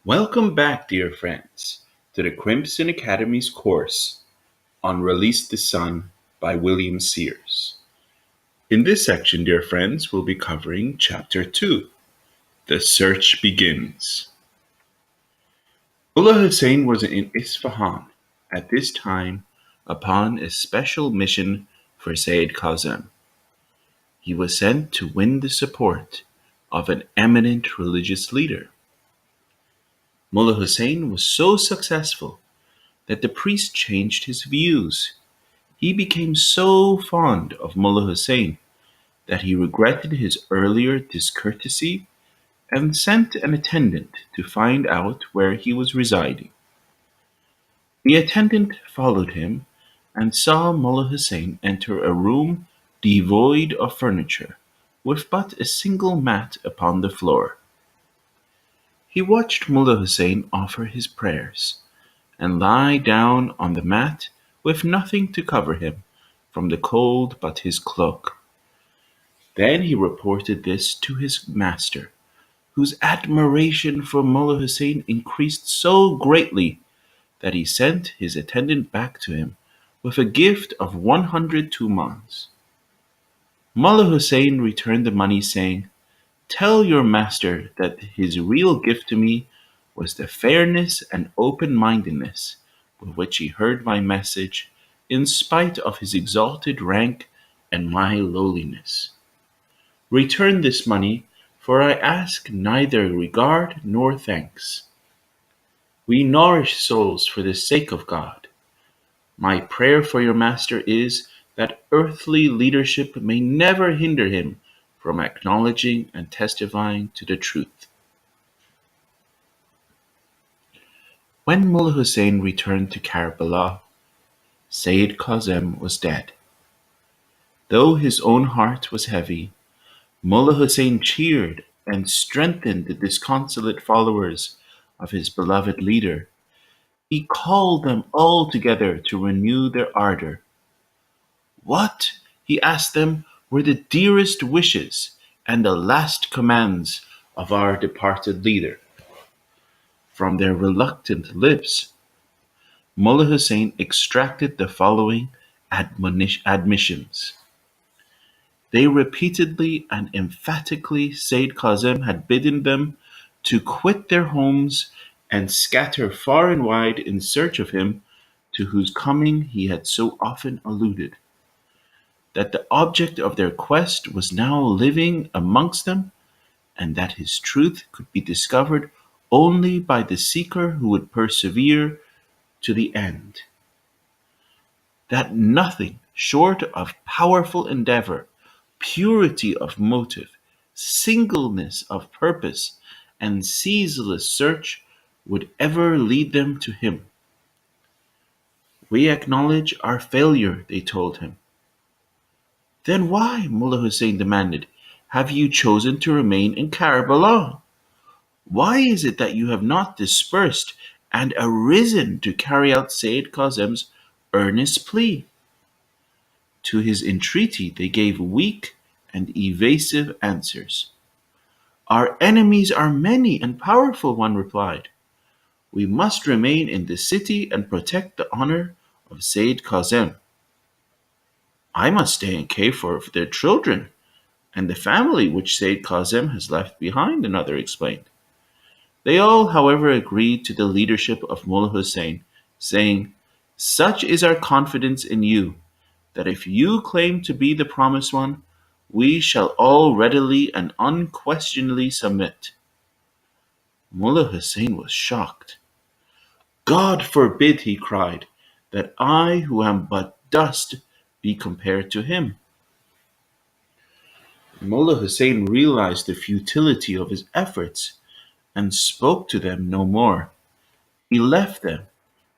Welcome back, dear friends, to the Crimson Academy's course on Release the Sun by William Sears. In this section, dear friends, we'll be covering Chapter 2, The Search Begins. Mullah Hussein was in Isfahan at this time upon a special mission for Sayyid Kazem. He was sent to win the support of an eminent religious leader. Mullah Hussein was so successful that the priest changed his views. He became so fond of Mullah Hussein that he regretted his earlier discourtesy and sent an attendant to find out where he was residing. The attendant followed him and saw Mullah Hussein enter a room devoid of furniture, with but a single mat upon the floor. He watched Mullah Hussein offer his prayers and lie down on the mat with nothing to cover him from the cold but his cloak. Then he reported this to his master, whose admiration for Mullah Hussein increased so greatly that he sent his attendant back to him with a gift of 100 tumans. Mullah Hussein returned the money, saying, "Tell your master that his real gift to me was the fairness and open-mindedness with which he heard my message, in spite of his exalted rank and my lowliness. Return this money, for I ask neither regard nor thanks. We nourish souls for the sake of God. My prayer for your master is that earthly leadership may never hinder him from acknowledging and testifying to the truth." When Mullah Hussein returned to Karbala, Sayyid Kazem was dead. Though his own heart was heavy, Mullah Hussein cheered and strengthened the disconsolate followers of his beloved leader. He called them all together to renew their ardor. What, he asked them, were the dearest wishes and the last commands of our departed leader? From their reluctant lips, Mullah Hussein extracted the following admissions. They repeatedly and emphatically Sayyid Kazem had bidden them to quit their homes and scatter far and wide in search of him to whose coming he had so often alluded. That the object of their quest was now living amongst them, and that his truth could be discovered only by the seeker who would persevere to the end. That nothing short of powerful endeavor, purity of motive, singleness of purpose, and ceaseless search would ever lead them to him. We acknowledge our failure, they told him. Then why, Mullah Hussein demanded, have you chosen to remain in Karbala? Why is it that you have not dispersed and arisen to carry out Sayyid Kazem's earnest plea? To his entreaty they gave weak and evasive answers. Our enemies are many and powerful, one replied. We must remain in the city and protect the honor of Sayyid Kazem. I must stay in care for their children and the family which Sayyid Kazem has left behind, another explained. They all, however, agreed to the leadership of Mullah Hussein, saying, "Such is our confidence in you, that if you claim to be the promised one, we shall all readily and unquestioningly submit." Mullah Hussein was shocked. "God forbid," he cried, "that I, who am but dust, be compared to him." Mullah Hussein realized the futility of his efforts and spoke to them no more. He left them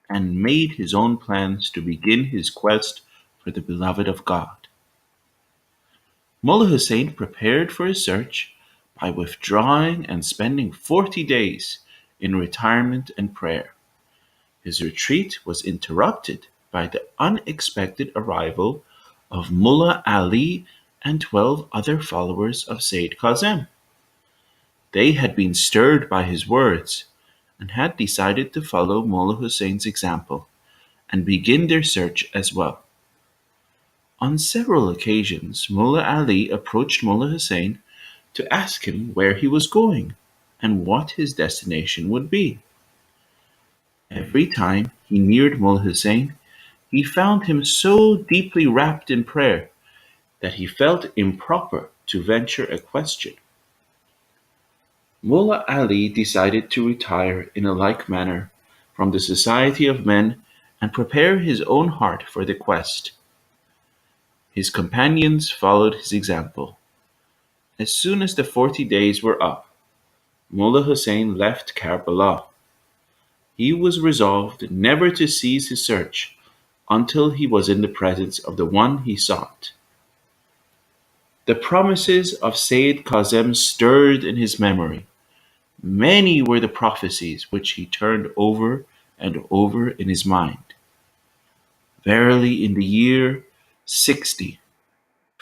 and made his own plans to begin his quest for the beloved of God. Mullah Hussein prepared for his search by withdrawing and spending 40 days in retirement and prayer. His retreat was interrupted by the unexpected arrival of Mullah Ali and 12 other followers of Sayyid Kazem. They had been stirred by his words, and had decided to follow Mullah Hussein's example and begin their search as well. On several occasions, Mullah Ali approached Mullah Hussein to ask him where he was going and what his destination would be. Every time he neared Mullah Hussein, he found him so deeply wrapped in prayer that he felt improper to venture a question. Mullah Ali decided to retire in a like manner from the society of men and prepare his own heart for the quest. His companions followed his example. As soon as the 40 days were up, Mullah Hussein left Karbala. He was resolved never to cease his search until he was in the presence of the one he sought. The promises of Sayyid Kazem stirred in his memory. Many were the prophecies which he turned over and over in his mind. Verily, in the year 60,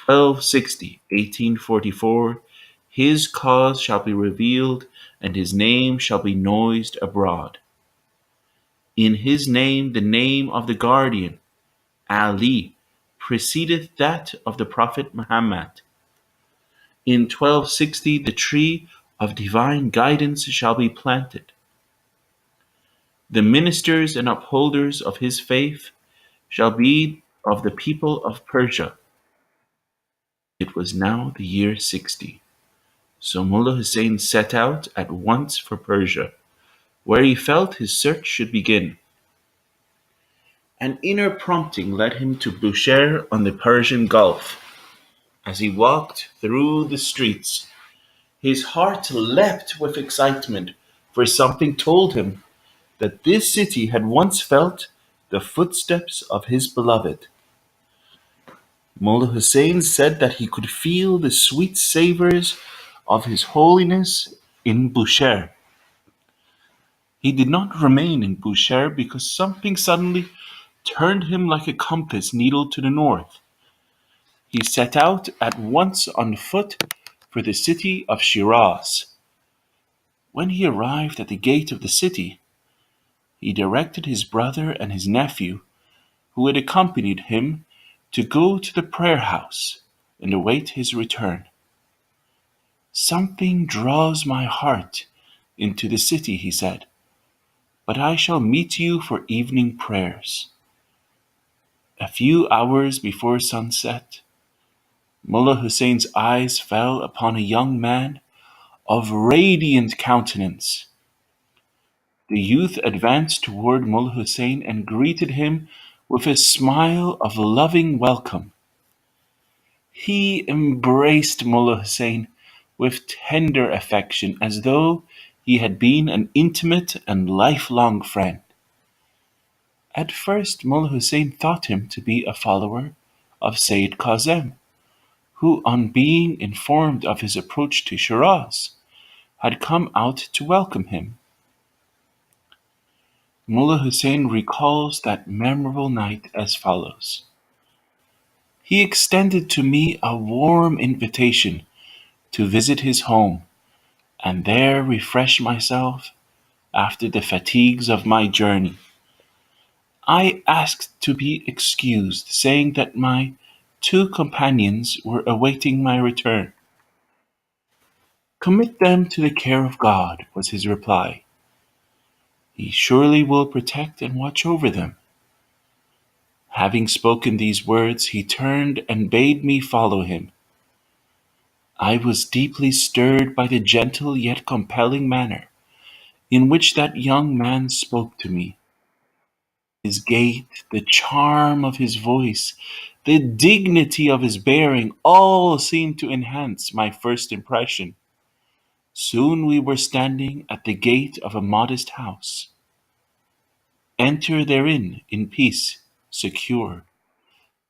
1260, 1844, his cause shall be revealed, and his name shall be noised abroad. In his name, the name of the guardian, Ali, precedeth that of the Prophet Muhammad. In 1260, the tree of divine guidance shall be planted. The ministers and upholders of his faith shall be of the people of Persia. It was now the year 60, so Mullah Hussein set out at once for Persia, where he felt his search should begin. An inner prompting led him to Bushehr on the Persian Gulf. As he walked through the streets, his heart leapt with excitement, for something told him that this city had once felt the footsteps of his beloved. Mullah Hussein said that he could feel the sweet savors of His Holiness in Bushehr. He did not remain in Bushehr because something suddenly turned him like a compass needle to the north. He set out at once on foot for the city of Shiraz. When he arrived at the gate of the city, he directed his brother and his nephew, who had accompanied him, to go to the prayer house and await his return. Something draws my heart into the city, he said, but I shall meet you for evening prayers. A few hours before sunset, Mullah Hussein's eyes fell upon a young man of radiant countenance. The youth advanced toward Mullah Hussein and greeted him with a smile of loving welcome. He embraced Mullah Hussein with tender affection as though he had been an intimate and lifelong friend. At first, Mullah Hussein thought him to be a follower of Sayyid Kazem, who, on being informed of his approach to Shiraz, had come out to welcome him. Mullah Hussein recalls that memorable night as follows. He extended to me a warm invitation to visit his home and there refresh myself after the fatigues of my journey. I asked to be excused, saying that my two companions were awaiting my return. Commit them to the care of God, was his reply. He surely will protect and watch over them. Having spoken these words, he turned and bade me follow him. I was deeply stirred by the gentle yet compelling manner in which that young man spoke to me. His gait, the charm of his voice, the dignity of his bearing, all seemed to enhance my first impression. Soon we were standing at the gate of a modest house. Enter therein in peace, secure,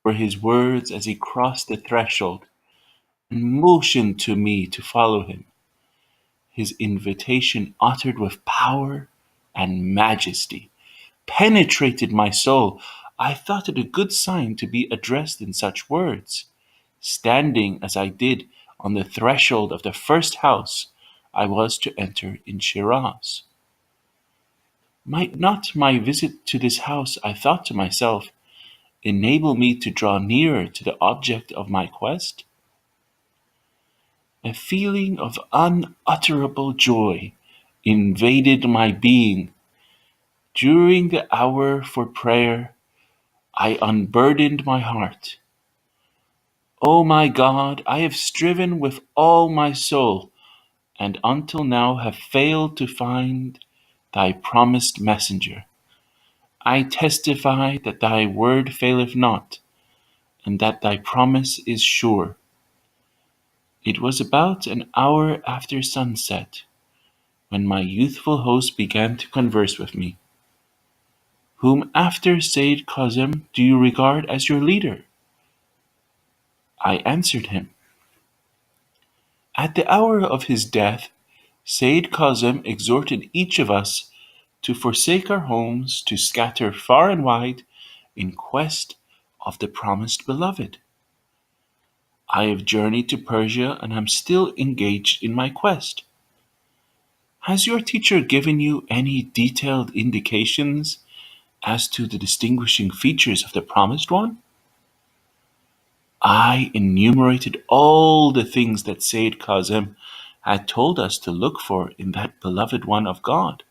were his words as he crossed the threshold and motioned to me to follow him. His invitation, uttered with power and majesty, penetrated my soul. I thought it a good sign to be addressed in such words. Standing as I did on the threshold of the first house I was to enter in Shiraz. Might not my visit to this house, I thought to myself, enable me to draw nearer to the object of my quest? A feeling of unutterable joy invaded my being. During the hour for prayer, I unburdened my heart. O my God, I have striven with all my soul, and until now have failed to find thy promised messenger. I testify that thy word faileth not, and that thy promise is sure. It was about an hour after sunset when my youthful host began to converse with me. Whom after Sayyid Kazem do you regard as your leader? I answered him. At the hour of his death, Sayyid Kazem exhorted each of us to forsake our homes, to scatter far and wide in quest of the promised beloved. I have journeyed to Persia and am still engaged in my quest. Has your teacher given you any detailed indications as to the distinguishing features of the promised one? I enumerated all the things that Sayyid Kazem had told us to look for in that beloved one of God.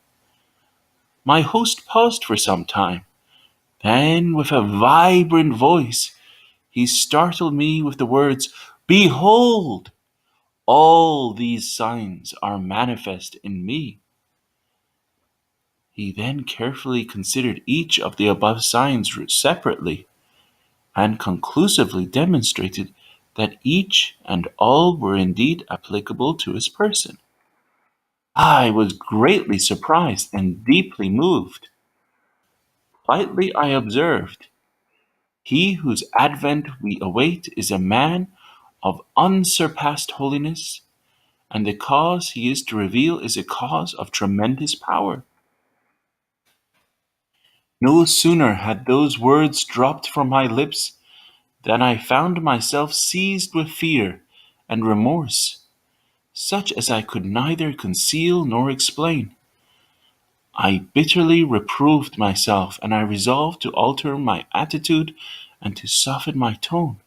My host paused for some time. Then, with a vibrant voice, he startled me with the words, Behold, all these signs are manifest in me. He then carefully considered each of the above signs separately and conclusively demonstrated that each and all were indeed applicable to his person. I was greatly surprised and deeply moved. Lightly I observed, he whose advent we await is a man of unsurpassed holiness, and the cause he is to reveal is a cause of tremendous power. No sooner had those words dropped from my lips than I found myself seized with fear and remorse, such as I could neither conceal nor explain. I bitterly reproved myself, and I resolved to alter my attitude and to soften my tone.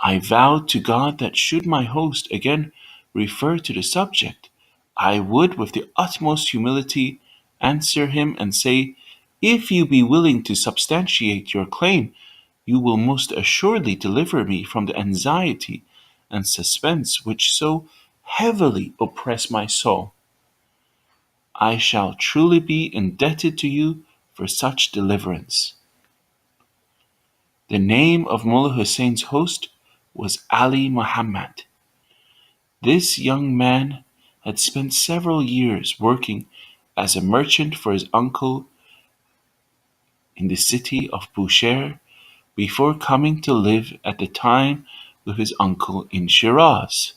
I vowed to God that should my host again refer to the subject, I would, with the utmost humility, answer him and say, If you be willing to substantiate your claim, you will most assuredly deliver me from the anxiety and suspense which so heavily oppress my soul. I shall truly be indebted to you for such deliverance. The name of Mullah Hussein's host was Ali Muhammad. This young man had spent several years working as a merchant for his uncle in the city of Bushehr before coming to live at the time with his uncle in Shiraz.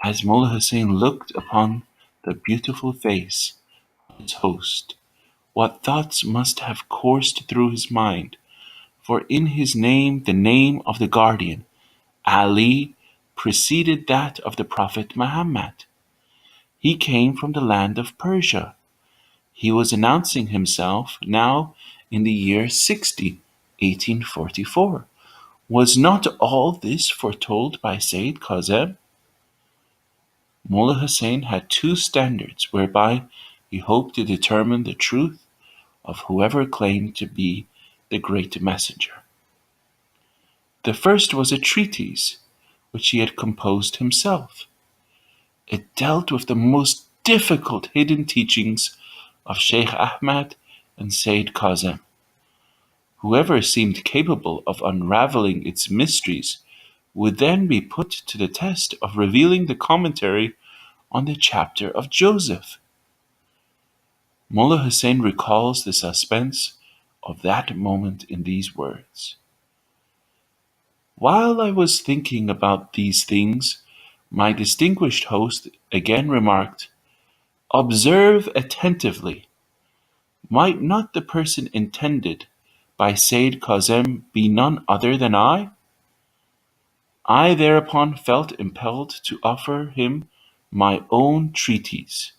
As Mullah Hussein looked upon the beautiful face of his host, what thoughts must have coursed through his mind, for in his name the name of the guardian, Ali, preceded that of the Prophet Muhammad. He came from the land of Persia. He was announcing himself now in the year 60, 1844. Was not all this foretold by Sayyid Kazem? Mullah Hussein had two standards whereby he hoped to determine the truth of whoever claimed to be the great messenger. The first was a treatise which he had composed himself. It dealt with the most difficult hidden teachings of Sheikh Ahmad and Sayyid Kazem. Whoever seemed capable of unraveling its mysteries would then be put to the test of revealing the commentary on the chapter of Joseph. Mullah Hussein recalls the suspense of that moment in these words. While I was thinking about these things, my distinguished host again remarked, Observe attentively. Might not the person intended by Sayyid Kazem be none other than I? I thereupon felt impelled to offer him my own treatise.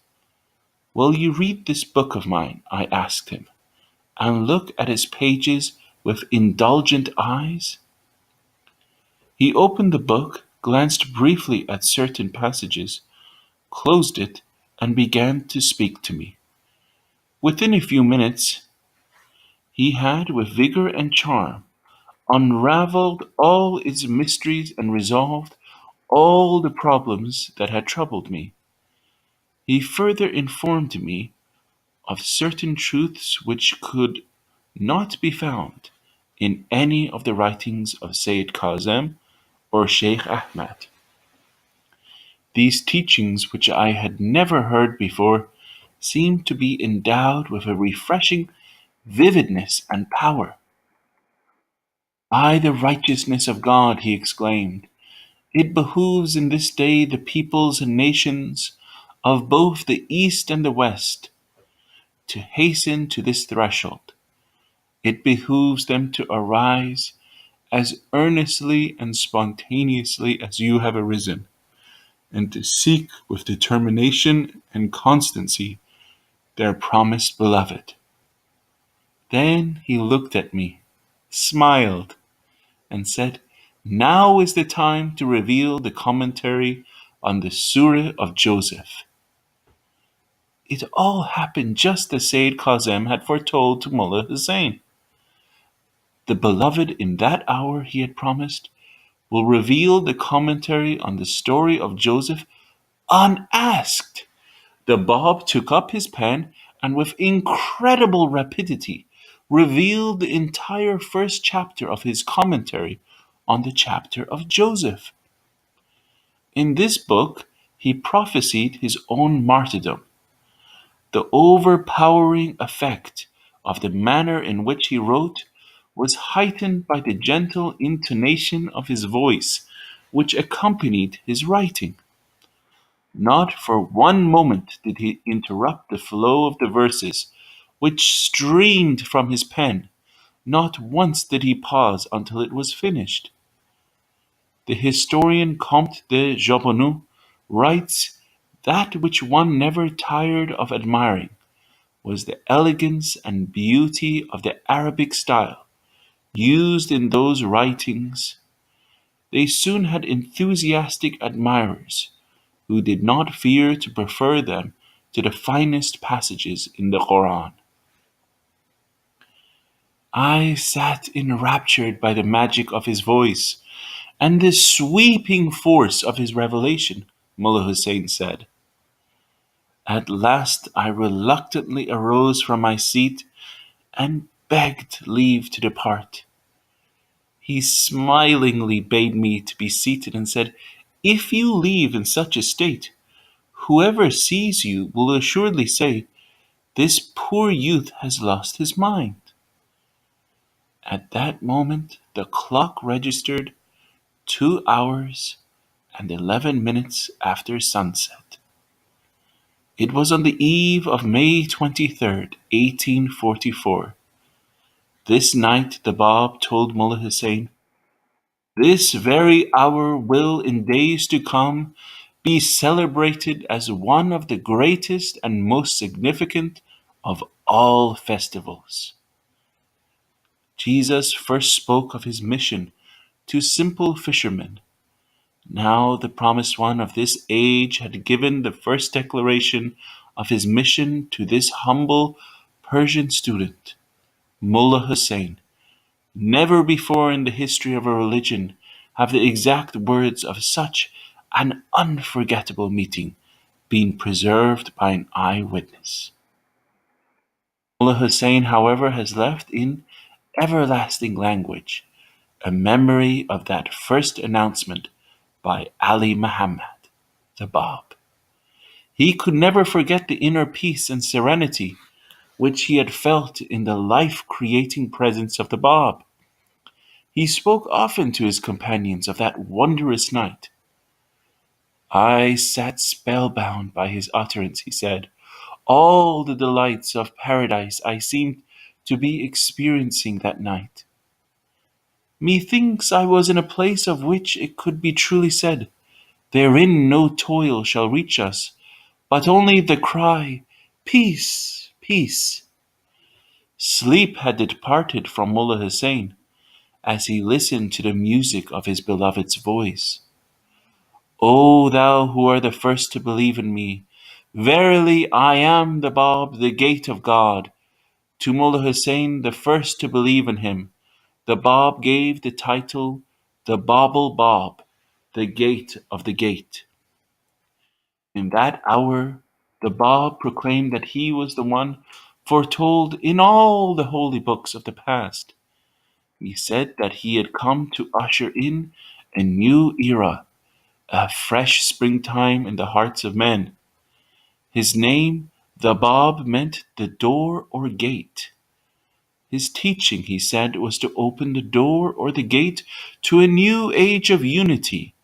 Will you read this book of mine? I asked him, and look at its pages with indulgent eyes? He opened the book, glanced briefly at certain passages, closed it, and began to speak to me. Within a few minutes, he had, with vigor and charm, unraveled all its mysteries and resolved all the problems that had troubled me. He further informed me of certain truths which could not be found in any of the writings of Sayyid Kazem or Sheikh Ahmad. These teachings, which I had never heard before, seemed to be endowed with a refreshing vividness and power. By the righteousness of God, he exclaimed, it behooves in this day the peoples and nations of both the East and the West to hasten to this threshold. It behooves them to arise as earnestly and spontaneously as you have arisen, and to seek with determination and constancy their promised beloved. Then he looked at me, smiled, and said, now is the time to reveal the commentary on the Surah of Joseph. It all happened just as Sayyid Kazem had foretold to Mullah Hussein. The beloved in that hour, he had promised, will reveal the commentary on the story of Joseph unasked. The Bab took up his pen and with incredible rapidity revealed the entire first chapter of his commentary on the chapter of Joseph. In this book, he prophesied his own martyrdom. The overpowering effect of the manner in which he wrote was heightened by the gentle intonation of his voice, which accompanied his writing. Not for one moment did he interrupt the flow of the verses which streamed from his pen. Not once did he pause until it was finished. The historian Comte de Jobonneau writes, that which one never tired of admiring was the elegance and beauty of the Arabic style used in those writings. They soon had enthusiastic admirers who did not fear to prefer them to the finest passages in the Koran. I sat enraptured by the magic of his voice and the sweeping force of his revelation, Mullah Hussein said. At last I reluctantly arose from my seat and begged leave to depart. He smilingly bade me to be seated and said, if you leave in such a state, whoever sees you will assuredly say, this poor youth has lost his mind. At that moment the clock registered 2 hours and 11 minutes after sunset. It was on the eve of May 23rd, 1844. This night the Bab told Mullah Hussein, this very hour will in days to come be celebrated as one of the greatest and most significant of all festivals. Jesus first spoke of his mission to simple fishermen. Now the promised one of this age had given the first declaration of his mission to this humble Persian student, Mullah Hussein. Never before in the history of a religion have the exact words of such an unforgettable meeting been preserved by an eyewitness. Mullah Hussein, however, has left in everlasting language a memory of that first announcement by Ali Muhammad, the Bab. He could never forget the inner peace and serenity which he had felt in the life-creating presence of the Bab. He spoke often to his companions of that wondrous night. I sat spellbound by his utterance, he said. All the delights of paradise I seemed to be experiencing that night. Methinks I was in a place of which it could be truly said, therein no toil shall reach us, but only the cry, Peace, peace. Sleep had departed from Mullah Hussein as he listened to the music of his beloved's voice. O thou who are the first to believe in me, verily I am the Bab, the gate of God. To Mullah Hussein, the first to believe in him, the Bab gave the title the Babul Bab, the gate of the gate. In that hour, the Bab proclaimed that he was the one foretold in all the holy books of the past. He said that he had come to usher in a new era, a fresh springtime in the hearts of men. His name, the Bab, meant the door or gate. His teaching, he said, was to open the door or the gate to a new age of unity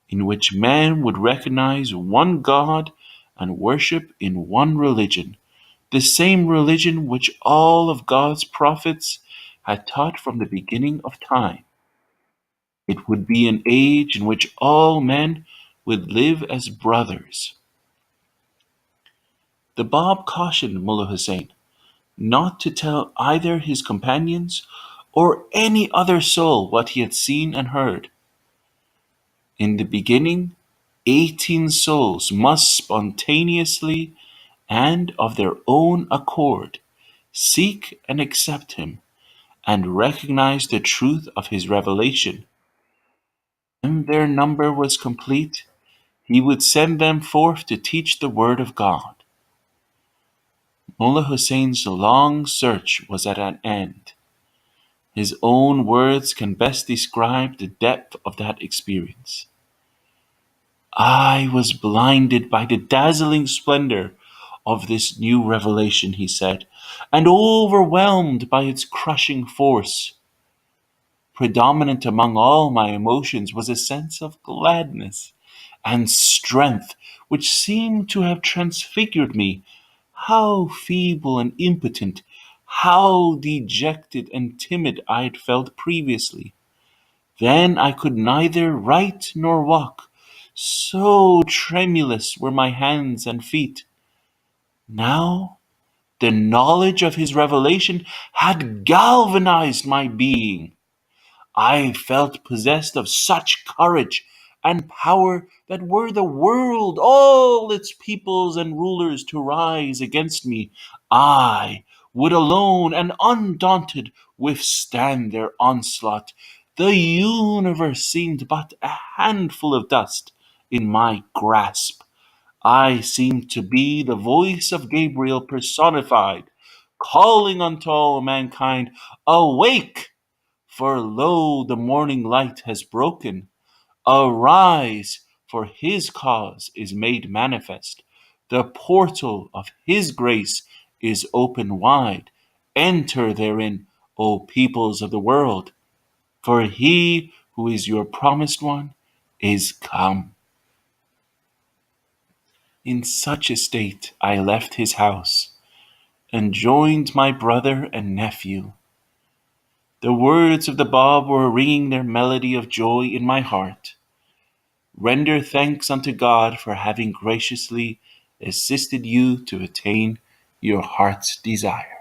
in which man would recognize one God and worship in one religion, the same religion which all of God's prophets had taught from the beginning of time. It would be an age in which all men would live as brothers. The Bab cautioned Mullah Hussein not to tell either his companions or any other soul what he had seen and heard. In the beginning, 18 souls must spontaneously and of their own accord seek and accept him and recognize the truth of his revelation. When their number was complete, he would send them forth to teach the word of God. Mullah Hussein's long search was at an end. His own words can best describe the depth of that experience. I was blinded by the dazzling splendor of this new revelation, he said, and overwhelmed by its crushing force. Predominant among all my emotions was a sense of gladness and strength which seemed to have transfigured me. How feeble and impotent, how dejected and timid I had felt previously. Then I could neither write nor walk, so tremulous were my hands and feet. Now the knowledge of his revelation had galvanized my being. I felt possessed of such courage and power that were the world, all its peoples and rulers to rise against me, I would alone and undaunted withstand their onslaught. The universe seemed but a handful of dust in my grasp. I seemed to be the voice of Gabriel personified, calling unto all mankind, awake! For lo, the morning light has broken. Arise, for his cause is made manifest. The portal of his grace is open wide. Enter therein, O peoples of the world, for he who is your promised one is come. In such a state I left his house and joined my brother and nephew. The words of the Bab were ringing their melody of joy in my heart. Render thanks unto God for having graciously assisted you to attain your heart's desire.